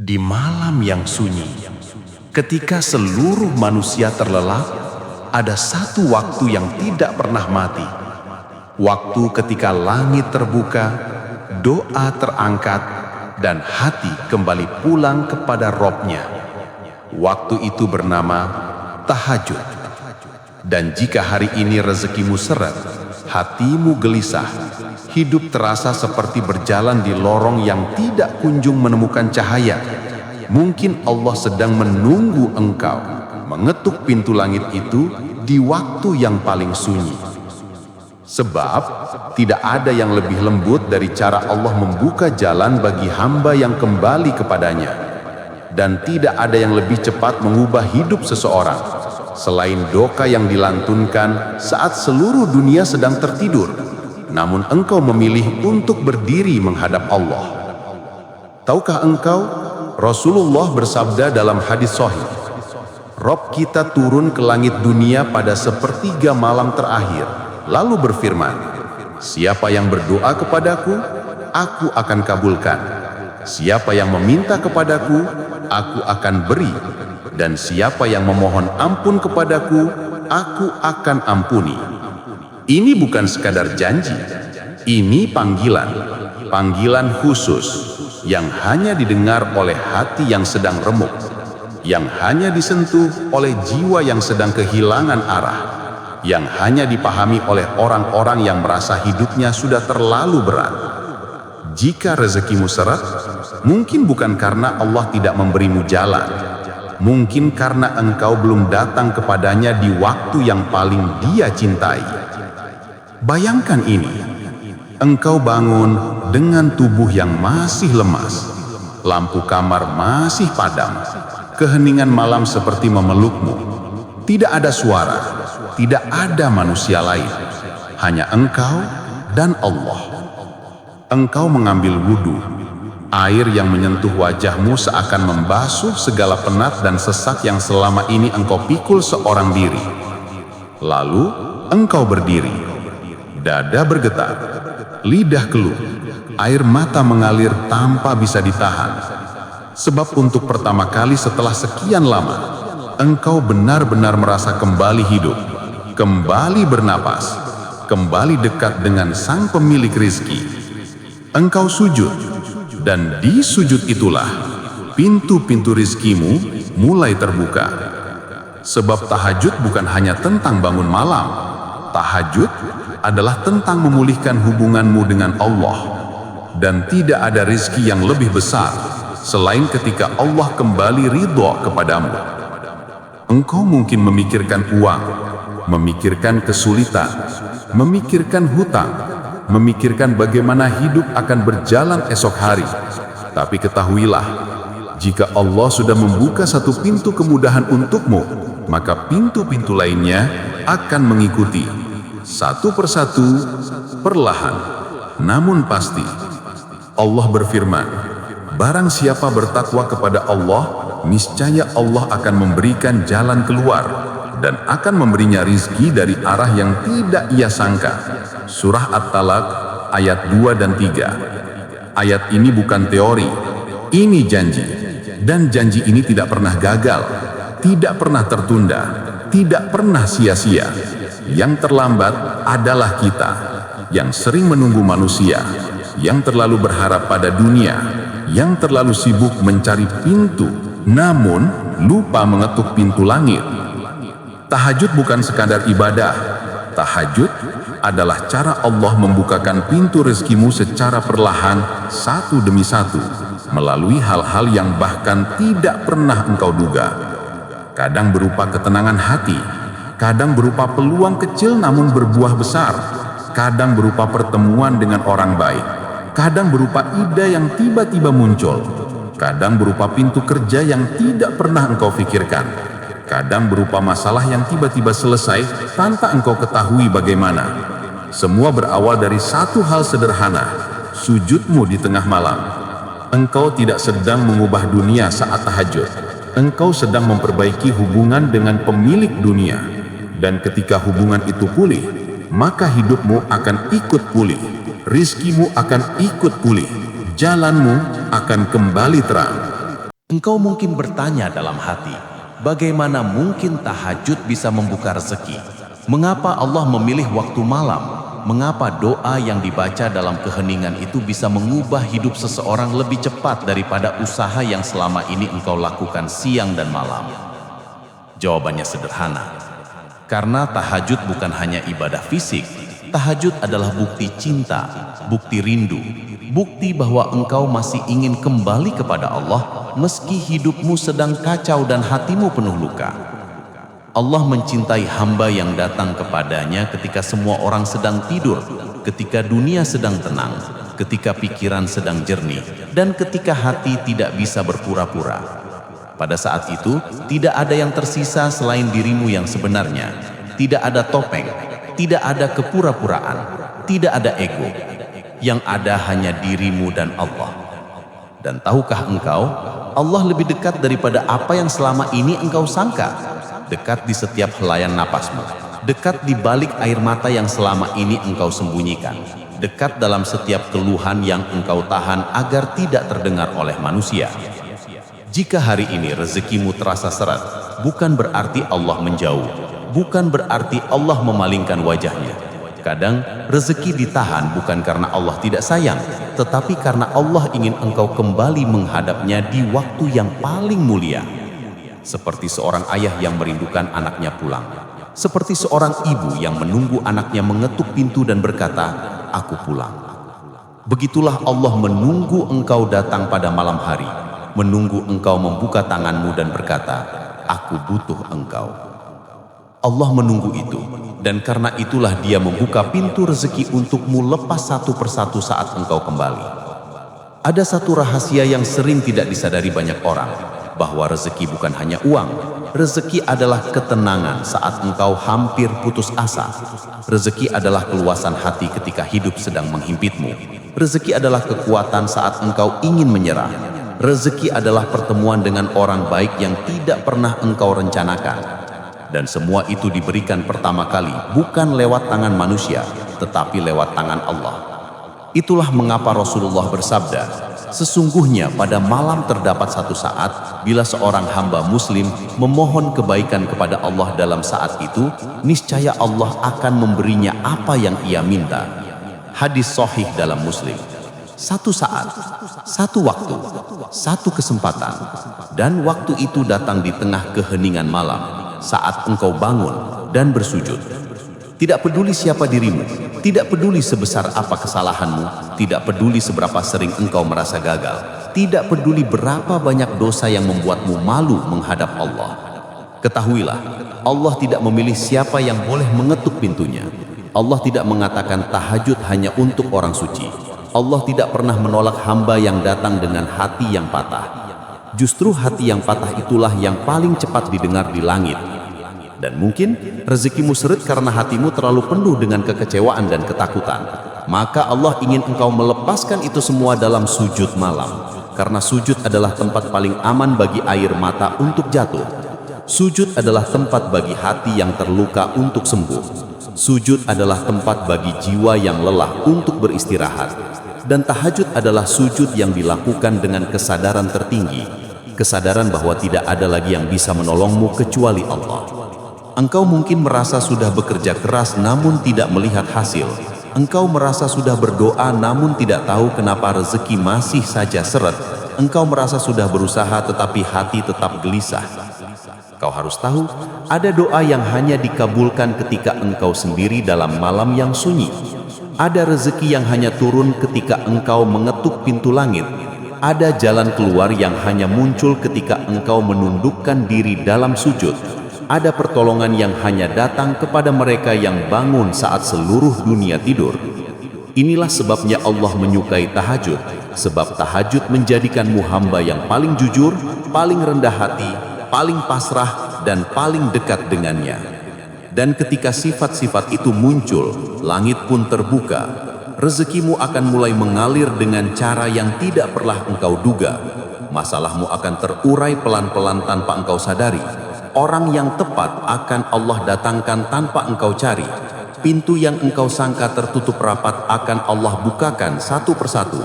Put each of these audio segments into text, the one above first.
Di malam yang sunyi, ketika seluruh manusia terlelap, ada satu waktu yang tidak pernah mati. Waktu ketika langit terbuka, doa terangkat, dan hati kembali pulang kepada Robnya. Waktu itu bernama tahajud. Dan jika hari ini rezekimu seret, hatimu gelisah, hidup terasa seperti berjalan di lorong yang tidak kunjung menemukan cahaya, mungkin Allah sedang menunggu engkau mengetuk pintu langit itu di waktu yang paling sunyi. Sebab tidak ada yang lebih lembut dari cara Allah membuka jalan bagi hamba yang kembali kepadanya, dan tidak ada yang lebih cepat mengubah hidup seseorang selain doa yang dilantunkan saat seluruh dunia sedang tertidur, namun engkau memilih untuk berdiri menghadap Allah. Tahukah engkau, Rasulullah bersabda dalam hadis sahih, Rob kita turun ke langit dunia pada sepertiga malam terakhir, lalu berfirman, siapa yang berdoa kepadaku, aku akan kabulkan. Siapa yang meminta kepadaku, aku akan beri. Dan siapa yang memohon ampun kepadaku, aku akan ampuni. Ini bukan sekadar janji, ini panggilan khusus yang hanya didengar oleh hati yang sedang remuk, yang hanya disentuh oleh jiwa yang sedang kehilangan arah, yang hanya dipahami oleh orang-orang yang merasa hidupnya sudah terlalu berat. Jika rezekimu seret, mungkin bukan karena Allah tidak memberimu jalan, mungkin karena engkau belum datang kepadanya di waktu yang paling Dia cintai. Bayangkan ini, engkau bangun dengan tubuh yang masih lemas, lampu kamar masih padam, keheningan malam seperti memelukmu, tidak ada suara, tidak ada manusia lain, hanya engkau dan Allah. Engkau mengambil wudhu, air yang menyentuh wajahmu seakan membasuh segala penat dan sesak yang selama ini engkau pikul seorang diri. Lalu engkau berdiri, dada bergetar, lidah keluh, air mata mengalir tanpa bisa ditahan. Sebab untuk pertama kali setelah sekian lama, engkau benar-benar merasa kembali hidup, kembali bernapas, kembali dekat dengan Sang Pemilik rizki. Engkau sujud, dan di sujud itulah pintu-pintu rizkimu mulai terbuka. Sebab tahajud bukan hanya tentang bangun malam. Tahajud adalah tentang memulihkan hubunganmu dengan Allah. Dan tidak ada rizki yang lebih besar selain ketika Allah kembali ridho kepadamu. Engkau mungkin memikirkan uang, memikirkan kesulitan, memikirkan hutang, memikirkan bagaimana hidup akan berjalan esok hari. Tapi ketahuilah, jika Allah sudah membuka satu pintu kemudahan untukmu, maka pintu-pintu lainnya akan mengikuti, satu persatu, perlahan, namun pasti. Allah berfirman, barang siapa bertakwa kepada Allah, niscaya Allah akan memberikan jalan keluar, dan akan memberinya rizki dari arah yang tidak ia sangka. Surah At-Talaq ayat 2 dan 3. Ayat ini bukan teori, ini janji. Dan janji ini tidak pernah gagal, tidak pernah tertunda, tidak pernah sia-sia. Yang terlambat adalah kita, yang sering menunggu manusia, yang terlalu berharap pada dunia, yang terlalu sibuk mencari pintu, namun lupa mengetuk pintu langit. Tahajud bukan sekadar ibadah. Tahajud adalah cara Allah membukakan pintu rezekimu secara perlahan, satu demi satu, melalui hal-hal yang bahkan tidak pernah engkau duga. Kadang berupa ketenangan hati, kadang berupa peluang kecil namun berbuah besar, kadang berupa pertemuan dengan orang baik, kadang berupa ide yang tiba-tiba muncul, kadang berupa pintu kerja yang tidak pernah engkau pikirkan, kadang berupa masalah yang tiba-tiba selesai tanpa engkau ketahui bagaimana. Semua berawal dari satu hal sederhana, sujudmu di tengah malam. Engkau tidak sedang mengubah dunia saat tahajud. Engkau sedang memperbaiki hubungan dengan pemilik dunia. Dan ketika hubungan itu pulih, maka hidupmu akan ikut pulih. Rizkimu akan ikut pulih. Jalanmu akan kembali terang. Engkau mungkin bertanya dalam hati, bagaimana mungkin tahajud bisa membuka rezeki? Mengapa Allah memilih waktu malam? Mengapa doa yang dibaca dalam keheningan itu bisa mengubah hidup seseorang lebih cepat daripada usaha yang selama ini engkau lakukan siang dan malam? Jawabannya sederhana. Karena tahajud bukan hanya ibadah fisik, tahajud adalah bukti cinta, bukti rindu, bukti bahwa engkau masih ingin kembali kepada Allah meski hidupmu sedang kacau dan hatimu penuh luka. Allah mencintai hamba yang datang kepadanya ketika semua orang sedang tidur, ketika dunia sedang tenang, ketika pikiran sedang jernih, dan ketika hati tidak bisa berpura-pura. Pada saat itu, tidak ada yang tersisa selain dirimu yang sebenarnya. Tidak ada topeng, tidak ada kepura-puraan, tidak ada ego. Yang ada hanya dirimu dan Allah. Dan tahukah engkau, Allah lebih dekat daripada apa yang selama ini engkau sangka. Dekat di setiap helaian napasmu, dekat di balik air mata yang selama ini engkau sembunyikan, dekat dalam setiap keluhan yang engkau tahan agar tidak terdengar oleh manusia. Jika hari ini rezekimu terasa seret, bukan berarti Allah menjauh, bukan berarti Allah memalingkan wajahnya. Kadang rezeki ditahan bukan karena Allah tidak sayang, tetapi karena Allah ingin engkau kembali menghadapnya di waktu yang paling mulia. Seperti seorang ayah yang merindukan anaknya pulang, seperti seorang ibu yang menunggu anaknya mengetuk pintu dan berkata, "Aku pulang." Begitulah Allah menunggu engkau datang pada malam hari, menunggu engkau membuka tanganmu dan berkata, "Aku butuh engkau." Allah menunggu itu, dan karena itulah Dia membuka pintu rezeki untukmu lepas satu persatu saat engkau kembali. Ada satu rahasia yang sering tidak disadari banyak orang, bahwa rezeki bukan hanya uang. Rezeki adalah ketenangan saat engkau hampir putus asa. Rezeki adalah keluasan hati ketika hidup sedang menghimpitmu. Rezeki adalah kekuatan saat engkau ingin menyerah. Rezeki adalah pertemuan dengan orang baik yang tidak pernah engkau rencanakan. Dan semua itu diberikan pertama kali bukan lewat tangan manusia, tetapi lewat tangan Allah. Itulah mengapa Rasulullah bersabda, sesungguhnya pada malam terdapat satu saat bila seorang hamba muslim memohon kebaikan kepada Allah dalam saat itu, niscaya Allah akan memberinya apa yang ia minta. Hadis sahih dalam Muslim. Satu saat, satu waktu, satu kesempatan, dan waktu itu datang di tengah keheningan malam, saat engkau bangun dan bersujud. Tidak peduli siapa dirimu, tidak peduli sebesar apa kesalahanmu, tidak peduli seberapa sering engkau merasa gagal, tidak peduli berapa banyak dosa yang membuatmu malu menghadap Allah. Ketahuilah, Allah tidak memilih siapa yang boleh mengetuk pintunya. Allah tidak mengatakan tahajud hanya untuk orang suci. Allah tidak pernah menolak hamba yang datang dengan hati yang patah. Justru hati yang patah itulah yang paling cepat didengar di langit. Dan mungkin rezekimu seret karena hatimu terlalu penuh dengan kekecewaan dan ketakutan. Maka Allah ingin engkau melepaskan itu semua dalam sujud malam. Karena sujud adalah tempat paling aman bagi air mata untuk jatuh. Sujud adalah tempat bagi hati yang terluka untuk sembuh. Sujud adalah tempat bagi jiwa yang lelah untuk beristirahat. Dan tahajud adalah sujud yang dilakukan dengan kesadaran tertinggi, kesadaran bahwa tidak ada lagi yang bisa menolongmu kecuali Allah. Engkau mungkin merasa sudah bekerja keras namun tidak melihat hasil. Engkau merasa sudah berdoa namun tidak tahu kenapa rezeki masih saja seret. Engkau merasa sudah berusaha tetapi hati tetap gelisah. Kau harus tahu, ada doa yang hanya dikabulkan ketika engkau sendiri dalam malam yang sunyi. Ada rezeki yang hanya turun ketika engkau mengetuk pintu langit. Ada jalan keluar yang hanya muncul ketika engkau menundukkan diri dalam sujud. Ada pertolongan yang hanya datang kepada mereka yang bangun saat seluruh dunia tidur. Inilah sebabnya Allah menyukai tahajud, sebab tahajud menjadikanmu hamba yang paling jujur, paling rendah hati, paling pasrah, dan paling dekat dengannya. Dan ketika sifat-sifat itu muncul, langit pun terbuka. Rezekimu akan mulai mengalir dengan cara yang tidak pernah engkau duga. Masalahmu akan terurai pelan-pelan tanpa engkau sadari. Orang yang tepat akan Allah datangkan tanpa engkau cari. Pintu yang engkau sangka tertutup rapat akan Allah bukakan satu persatu.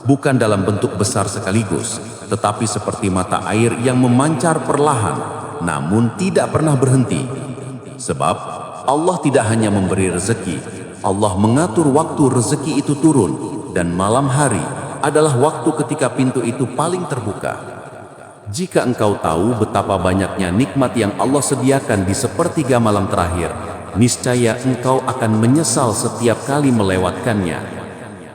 Bukan dalam bentuk besar sekaligus, tetapi seperti mata air yang memancar perlahan, namun tidak pernah berhenti. Sebab Allah tidak hanya memberi rezeki, Allah mengatur waktu rezeki itu turun, dan malam hari adalah waktu ketika pintu itu paling terbuka. Jika engkau tahu betapa banyaknya nikmat yang Allah sediakan di sepertiga malam terakhir, niscaya engkau akan menyesal setiap kali melewatkannya.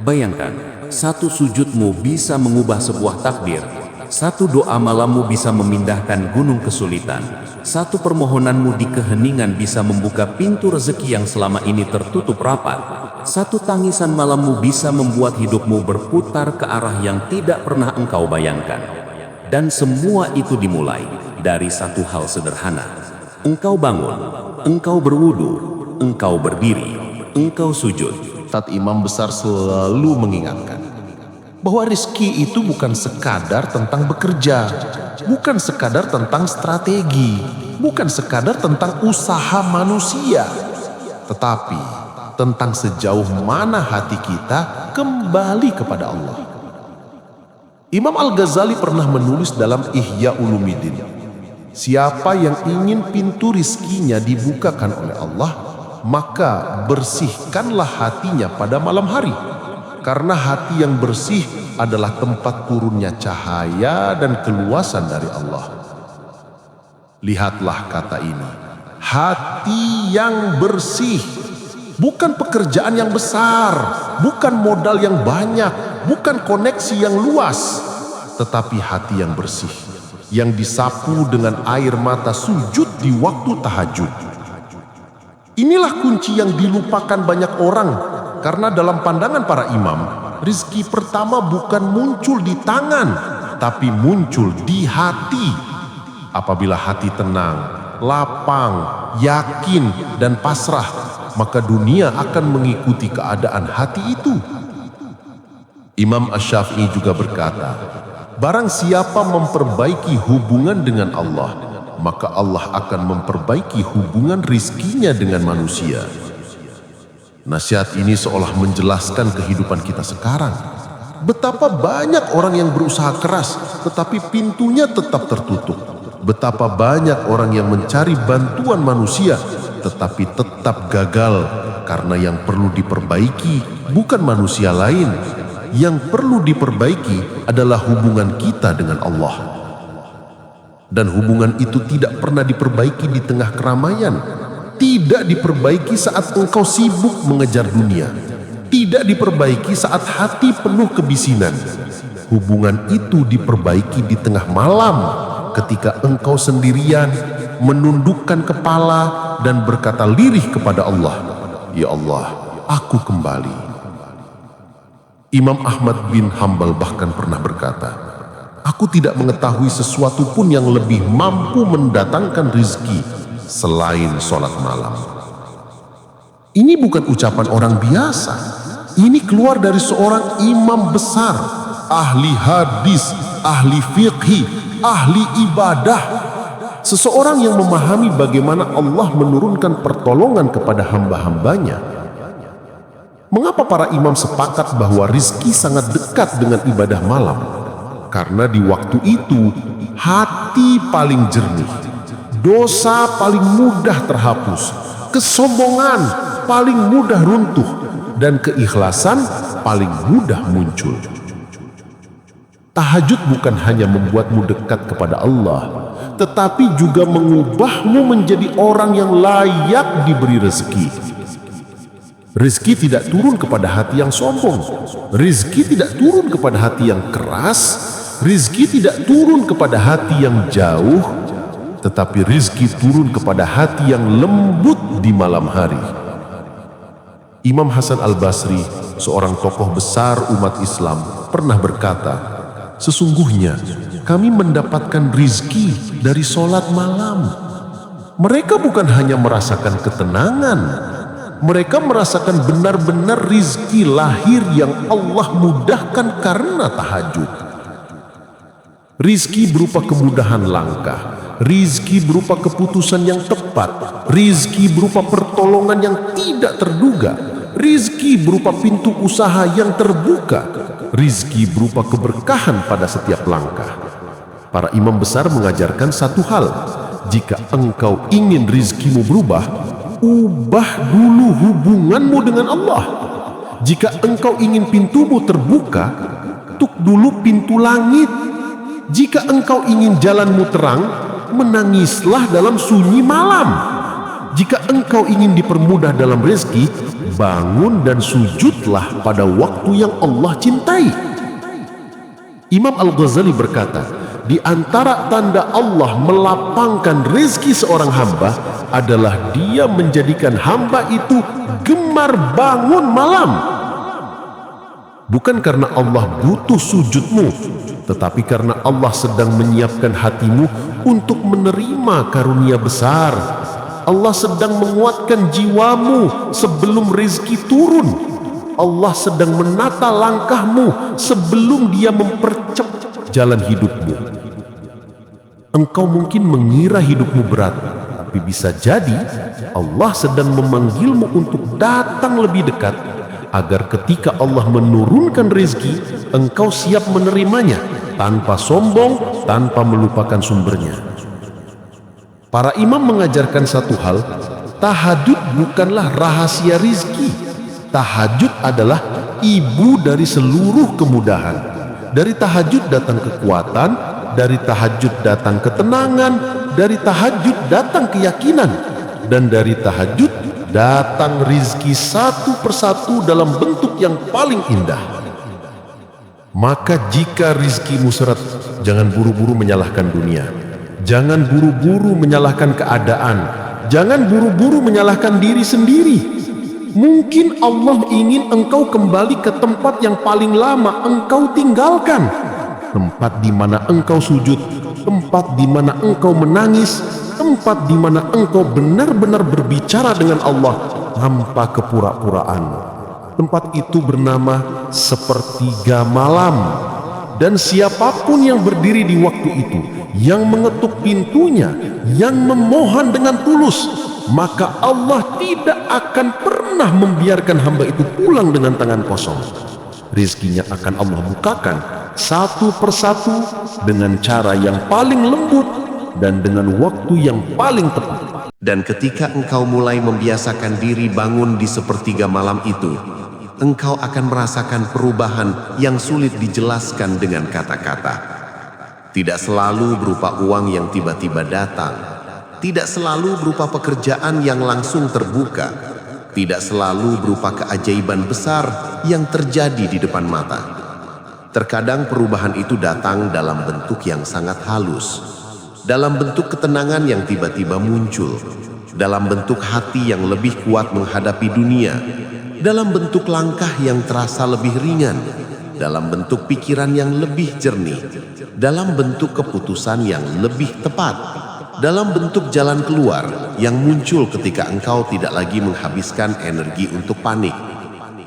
Bayangkan, satu sujudmu bisa mengubah sebuah takdir, satu doa malammu bisa memindahkan gunung kesulitan, satu permohonanmu di keheningan bisa membuka pintu rezeki yang selama ini tertutup rapat, satu tangisan malammu bisa membuat hidupmu berputar ke arah yang tidak pernah engkau bayangkan. Dan semua itu dimulai dari satu hal sederhana. Engkau bangun, engkau berwudu, engkau berdiri, engkau sujud. Ustadz Imam Besar selalu mengingatkan bahwa rezeki itu bukan sekadar tentang bekerja, bukan sekadar tentang strategi, bukan sekadar tentang usaha manusia, tetapi tentang sejauh mana hati kita kembali kepada Allah. Imam Al-Ghazali pernah menulis dalam Ihya Ulumuddin, siapa yang ingin pintu rizkinya dibukakan oleh Allah, maka bersihkanlah hatinya pada malam hari, karena hati yang bersih adalah tempat turunnya cahaya dan keluasan dari Allah. Lihatlah kata ini, hati yang bersih, bukan pekerjaan yang besar, bukan modal yang banyak, bukan koneksi yang luas, tetapi hati yang bersih, yang disapu dengan air mata sujud di waktu tahajud. Inilah kunci yang dilupakan banyak orang, karena dalam pandangan para imam, rizki pertama bukan muncul di tangan, tapi muncul di hati. Apabila hati tenang, lapang, yakin, dan pasrah, maka dunia akan mengikuti keadaan hati itu. Imam Asy-Syafi'i juga berkata, barang siapa memperbaiki hubungan dengan Allah, maka Allah akan memperbaiki hubungan rizkinya dengan manusia. Nasihat ini seolah menjelaskan kehidupan kita sekarang. Betapa banyak orang yang berusaha keras, tetapi pintunya tetap tertutup. Betapa banyak orang yang mencari bantuan manusia, tetapi tetap gagal, karena yang perlu diperbaiki bukan manusia lain. Yang perlu diperbaiki adalah hubungan kita dengan Allah. Dan hubungan itu tidak pernah diperbaiki di tengah keramaian, tidak diperbaiki saat engkau sibuk mengejar dunia, tidak diperbaiki saat hati penuh kebisinan. Hubungan itu diperbaiki di tengah malam, ketika engkau sendirian, menundukkan kepala dan berkata lirih kepada Allah, ya Allah, aku kembali. Imam Ahmad bin Hambal bahkan pernah berkata, aku tidak mengetahui sesuatu pun yang lebih mampu mendatangkan rizki selain sholat malam. Ini bukan ucapan orang biasa. Ini keluar dari seorang imam besar, ahli hadis, ahli fiqhi, ahli ibadah. Seseorang yang memahami bagaimana Allah menurunkan pertolongan kepada hamba-hambanya. Mengapa para imam sepakat bahwa rizki sangat dekat dengan ibadah malam? Karena di waktu itu, hati paling jernih, dosa paling mudah terhapus, kesombongan paling mudah runtuh, dan keikhlasan paling mudah muncul. Tahajud bukan hanya membuatmu dekat kepada Allah, tetapi juga mengubahmu menjadi orang yang layak diberi rezeki. Rizki tidak turun kepada hati yang sombong. Rizki tidak turun kepada hati yang keras. Rizki tidak turun kepada hati yang jauh. Tetapi rizki turun kepada hati yang lembut di malam hari. Imam Hasan Al-Basri, seorang tokoh besar umat Islam, pernah berkata, sesungguhnya kami mendapatkan rizki dari sholat malam. Mereka bukan hanya merasakan ketenangan, mereka merasakan benar-benar rizki lahir yang Allah mudahkan karena tahajud. Rizki berupa kemudahan langkah, rizki berupa keputusan yang tepat, rizki berupa pertolongan yang tidak terduga, rizki berupa pintu usaha yang terbuka, rizki berupa keberkahan pada setiap langkah. Para imam besar mengajarkan satu hal: jika engkau ingin rizkimu berubah, ubah dulu hubunganmu dengan Allah. Jika engkau ingin pintumu terbuka, tuk dulu pintu langit. Jika engkau ingin jalanmu terang, menangislah dalam sunyi malam. Jika engkau ingin dipermudah dalam rezeki, bangun dan sujudlah pada waktu yang Allah cintai. Imam Al-Ghazali berkata, di antara tanda Allah melapangkan rezeki seorang hamba adalah dia menjadikan hamba itu gemar bangun malam. Bukan karena Allah butuh sujudmu, tetapi karena Allah sedang menyiapkan hatimu untuk menerima karunia besar. Allah sedang menguatkan jiwamu sebelum rezeki turun. Allah sedang menata langkahmu sebelum Dia mempercepat jalan hidupmu. Engkau mungkin mengira hidupmu berat, tapi bisa jadi Allah sedang memanggilmu untuk datang lebih dekat, agar ketika Allah menurunkan rezeki, engkau siap menerimanya tanpa sombong, tanpa melupakan sumbernya. Para imam mengajarkan satu hal: tahajud bukanlah rahasia rizki. Tahajud adalah ibu dari seluruh kemudahan. Dari tahajud datang kekuatan, dari tahajud datang ketenangan, dari tahajud datang keyakinan, dan dari tahajud datang rizki satu persatu dalam bentuk yang paling indah. Maka jika rizkimu seret, jangan buru-buru menyalahkan dunia. Jangan buru-buru menyalahkan keadaan. Jangan buru-buru menyalahkan diri sendiri. Mungkin Allah ingin engkau kembali ke tempat yang paling lama engkau tinggalkan. Tempat di mana engkau sujud, tempat di mana engkau menangis, tempat di mana engkau benar-benar berbicara dengan Allah tanpa kepura-puraan. Tempat itu bernama sepertiga malam. Dan siapapun yang berdiri di waktu itu, yang mengetuk pintunya, yang memohon dengan tulus, maka Allah tidak akan pernah membiarkan hamba itu pulang dengan tangan kosong. Rizkinya akan Allah bukakan satu persatu dengan cara yang paling lembut dan dengan waktu yang paling tepat. Dan ketika engkau mulai membiasakan diri bangun di sepertiga malam itu, engkau akan merasakan perubahan yang sulit dijelaskan dengan kata-kata. Tidak selalu berupa uang yang tiba-tiba datang, tidak selalu berupa pekerjaan yang langsung terbuka, tidak selalu berupa keajaiban besar yang terjadi di depan mata. Terkadang perubahan itu datang dalam bentuk yang sangat halus, dalam bentuk ketenangan yang tiba-tiba muncul, dalam bentuk hati yang lebih kuat menghadapi dunia, dalam bentuk langkah yang terasa lebih ringan, dalam bentuk pikiran yang lebih jernih, dalam bentuk keputusan yang lebih tepat, dalam bentuk jalan keluar yang muncul ketika engkau tidak lagi menghabiskan energi untuk panik.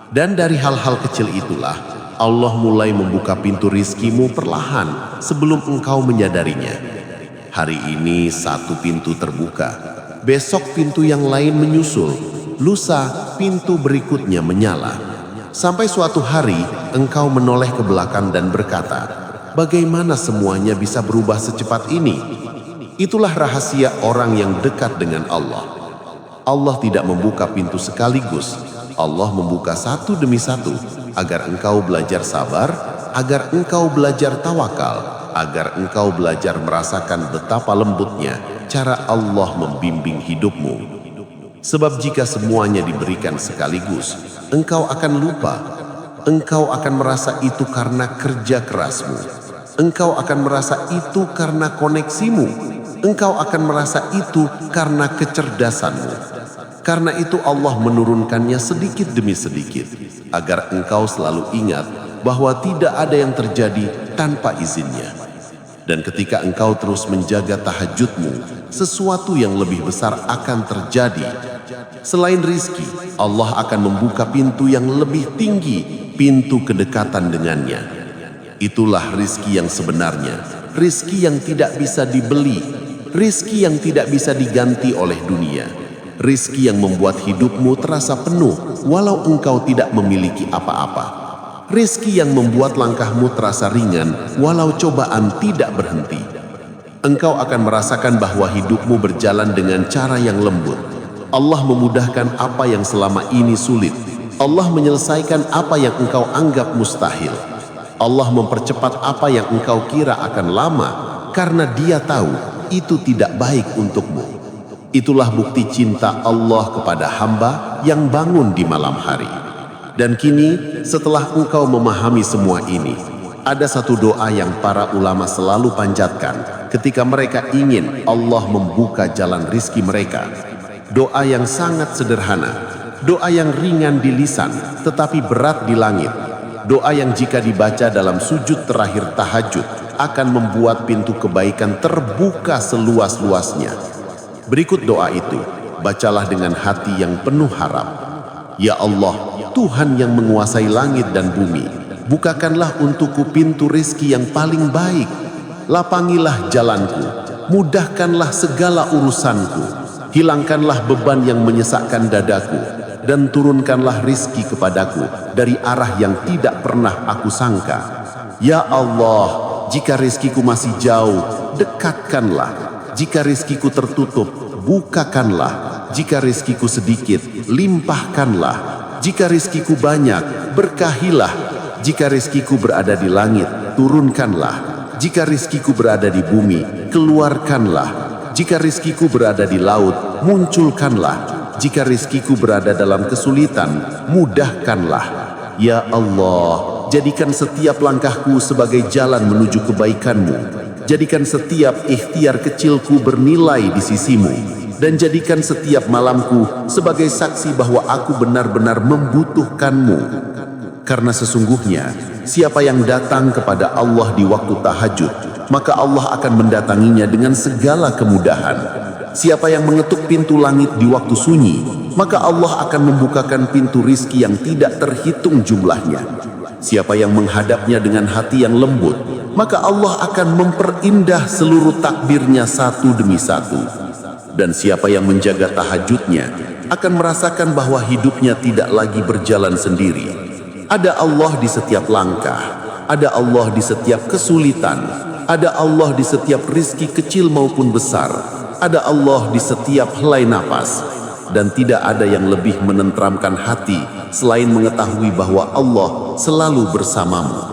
Dan dari hal-hal kecil itulah Allah mulai membuka pintu rizkimu perlahan sebelum engkau menyadarinya. Hari ini satu pintu terbuka, besok pintu yang lain menyusul, lusa pintu berikutnya menyala. Sampai suatu hari engkau menoleh ke belakang dan berkata, bagaimana semuanya bisa berubah secepat ini? Itulah rahasia orang yang dekat dengan Allah. Allah tidak membuka pintu sekaligus. Allah membuka satu demi satu agar engkau belajar sabar, agar engkau belajar tawakal, agar engkau belajar merasakan betapa lembutnya cara Allah membimbing hidupmu. Sebab jika semuanya diberikan sekaligus, engkau akan lupa. Engkau akan merasa itu karena kerja kerasmu. Engkau akan merasa itu karena koneksimu. Engkau akan merasa itu karena kecerdasanmu. Karena itu Allah menurunkannya sedikit demi sedikit, agar engkau selalu ingat bahwa tidak ada yang terjadi tanpa izinnya. Dan ketika engkau terus menjaga tahajudmu, sesuatu yang lebih besar akan terjadi. Selain rizki, Allah akan membuka pintu yang lebih tinggi, pintu kedekatan dengannya. Itulah rizki yang sebenarnya, rizki yang tidak bisa dibeli, rizki yang tidak bisa diganti oleh dunia, rizki yang membuat hidupmu terasa penuh walau engkau tidak memiliki apa-apa. Rizki yang membuat langkahmu terasa ringan walau cobaan tidak berhenti. Engkau akan merasakan bahwa hidupmu berjalan dengan cara yang lembut. Allah memudahkan apa yang selama ini sulit. Allah menyelesaikan apa yang engkau anggap mustahil. Allah mempercepat apa yang engkau kira akan lama karena Dia tahu itu tidak baik untukmu. Itulah bukti cinta Allah kepada hamba yang bangun di malam hari. Dan kini, setelah engkau memahami semua ini, ada satu doa yang para ulama selalu panjatkan ketika mereka ingin Allah membuka jalan rizki mereka. Doa yang sangat sederhana, doa yang ringan di lisan tetapi berat di langit. Doa yang jika dibaca dalam sujud terakhir tahajud akan membuat pintu kebaikan terbuka seluas-luasnya. Berikut doa itu, bacalah dengan hati yang penuh harap. Ya Allah, Tuhan yang menguasai langit dan bumi, bukakanlah untukku pintu rizki yang paling baik. Lapangilah jalanku, mudahkanlah segala urusanku, hilangkanlah beban yang menyesakkan dadaku, dan turunkanlah rizki kepadaku dari arah yang tidak pernah aku sangka. Ya Allah, jika rizkiku masih jauh, dekatkanlah. Jika rizkiku tertutup, bukakanlah. Jika rizkiku sedikit, limpahkanlah. Jika rizkiku banyak, berkahilah. Jika rizkiku berada di langit, turunkanlah. Jika rizkiku berada di bumi, keluarkanlah. Jika rizkiku berada di laut, munculkanlah. Jika rizkiku berada dalam kesulitan, mudahkanlah. Ya Allah, jadikan setiap langkahku sebagai jalan menuju kebaikan-Mu. Jadikan setiap ikhtiar kecilku bernilai di sisi-Mu. Dan jadikan setiap malamku sebagai saksi bahwa aku benar-benar membutuhkan-Mu. Karena sesungguhnya, siapa yang datang kepada Allah di waktu tahajud, maka Allah akan mendatanginya dengan segala kemudahan. Siapa yang mengetuk pintu langit di waktu sunyi, maka Allah akan membukakan pintu rizki yang tidak terhitung jumlahnya. Siapa yang menghadapnya dengan hati yang lembut, maka Allah akan memperindah seluruh takdirnya satu demi satu. Dan siapa yang menjaga tahajudnya akan merasakan bahwa hidupnya tidak lagi berjalan sendiri. Ada Allah di setiap langkah, ada Allah di setiap kesulitan, ada Allah di setiap rizki kecil maupun besar, ada Allah di setiap helai napas. Dan tidak ada yang lebih menenteramkan hati selain mengetahui bahwa Allah selalu bersamamu.